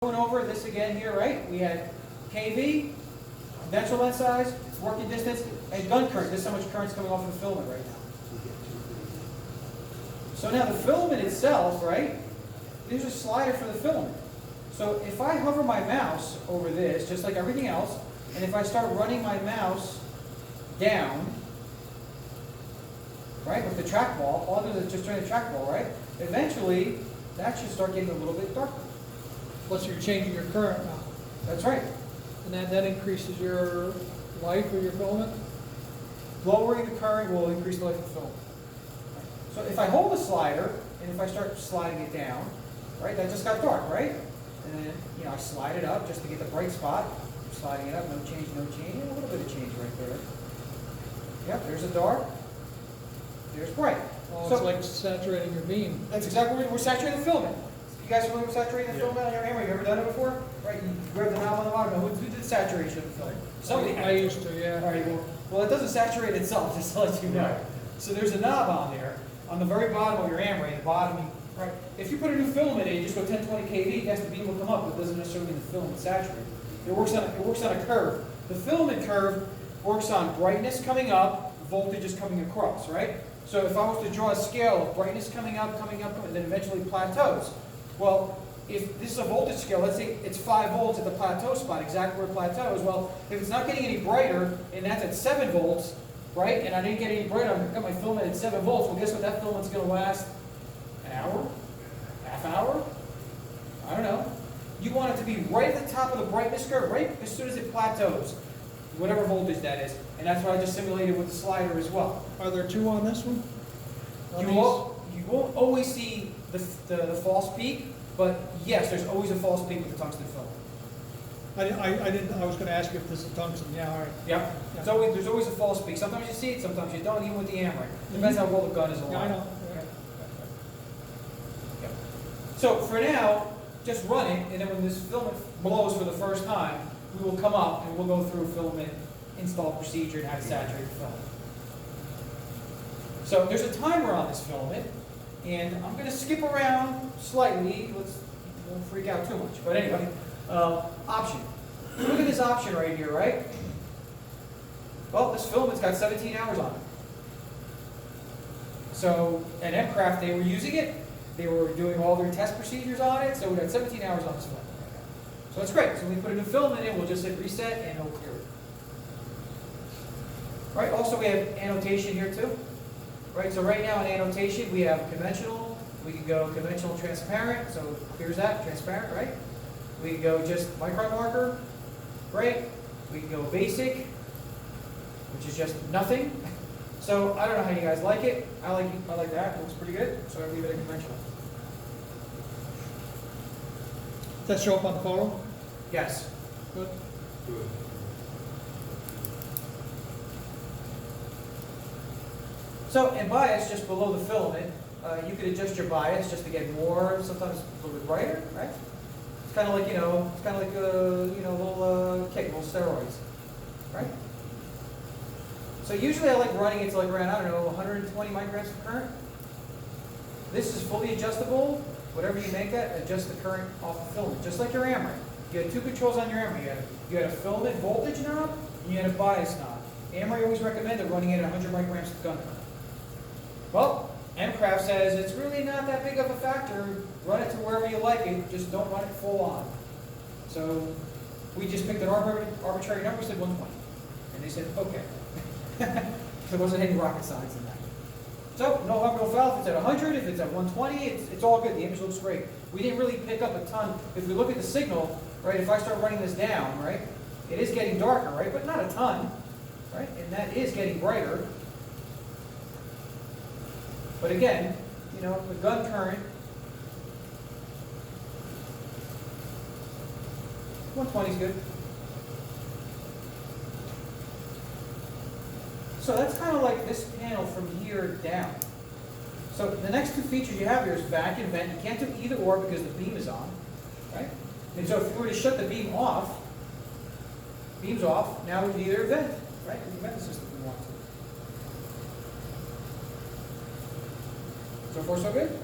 Going over this again here, right? We had KV, conventional lens size, working distance, and gun current. This is how much current's coming off of the filament right now. So now the filament itself, right? There's a slider for the filament. So if I hover my mouse over this, just like everything else, and if I start running my mouse down, right, with the trackball, all it does is just turn the trackball, right? Eventually, that should start getting a little bit darker. Plus you're changing your current now. That's right. And that increases your life of your filament? Lowering the current will increase the life of the filament. So if I hold the slider, and if I start sliding it down, right, that just got dark, right? And then, I slide it up just to get the bright spot. I'm sliding it up, no change, no change. A little bit of change right there. Yep, there's a dark. There's bright. Oh, it's like saturating your beam. That's exactly what we're saturating the filament. You guys familiar with saturating the filament on your hammer? You ever done it before? Right, you grab the knob on the bottom. Who did saturation of the film? Somebody I used to, yeah. All right, well, it doesn't saturate itself, just to let you know. So there's a knob on there, on the very bottom of your hammer, at the bottom, right? If you put a new filament in, you just go 1020 kV, yes, the beam will come up, but it doesn't necessarily mean the filament is saturated. It works on a curve. The filament curve works on brightness coming up, voltage is coming across, right? So if I was to draw a scale of brightness coming up, and then eventually plateaus, well, if this is a voltage scale, let's say it's 5 volts at the plateau spot, exactly where it plateaus. Well, if it's not getting any brighter, and that's at 7 volts, right, and I didn't get any brighter, I've got my filament at 7 volts, well, guess what? That filament's going to last an hour, half hour, I don't know. You want it to be right at the top of the brightness curve, right as soon as it plateaus, whatever voltage that is. And that's what I just simulated with the slider as well. Are there two on this one? You won't always see the false peak, but yes, there's always a false peak with the tungsten film. I was going to ask you if this is tungsten. Yeah, all right. Yep. Yeah. There's always a false peak. Sometimes you see it, sometimes you don't, even with the hammer. Depends how well the gun is aligned. Yeah, I know. Okay. Yep. So for now, just run it, and then when this filament blows for the first time, we will come up and we'll go through filament install procedure and how to saturate the filament. So there's a timer on this filament, and I'm going to skip around slightly. Don't freak out too much. But anyway, option. Look at this option right here, right? Well, this filament's got 17 hours on it. So at MCraft, they were using it. They were doing all their test procedures on it. So we got 17 hours on this filament right now. So that's great. So when we put a new filament in, we'll just hit reset, and it'll clear it. All right. Also, we have annotation here too. Right, so right now in annotation we have conventional, we can go conventional transparent, so here's that, transparent, right? We can go just micron marker, great. We can go basic, which is just nothing. So I don't know how you guys like it. I like that, it looks pretty good, so I leave it at conventional. Does that show up on the photo? Yes. Good. Good. So in bias, just below the filament, you could adjust your bias just to get more, sometimes a little bit brighter, right? It's kind of like, it's kind of like a little kick, little steroids, right? So usually I like running it to like around, I don't know, 120 micrograms of current. This is fully adjustable. Whatever you make that, adjust the current off the filament, just like your hammer. You had two controls on your hammer. You had a filament voltage knob, and you had a bias knob. Hammer, I always recommend running it at 100 micrograms of gun current. Well, MCraft says it's really not that big of a factor. Run it to wherever you like it, just don't run it full on. So we just picked an arbitrary number, said 120. And they said, okay. So there wasn't any rocket science in that. So no harm, no foul. If it's at 100, if it's at 120, it's all good. The image looks great. We didn't really pick up a ton. If we look at the signal, right, if I start running this down, right, it is getting darker, right, but not a ton, right, and that is getting brighter. But again, the gun current, 120 is good. So that's kind of like this panel from here down. So the next two features you have here is vac and vent. You can't do either or because the beam is on, right? And so if you were to shut the beam off, beam's off, now we can either vent, right? We can vent the system if we want to. So far, so good?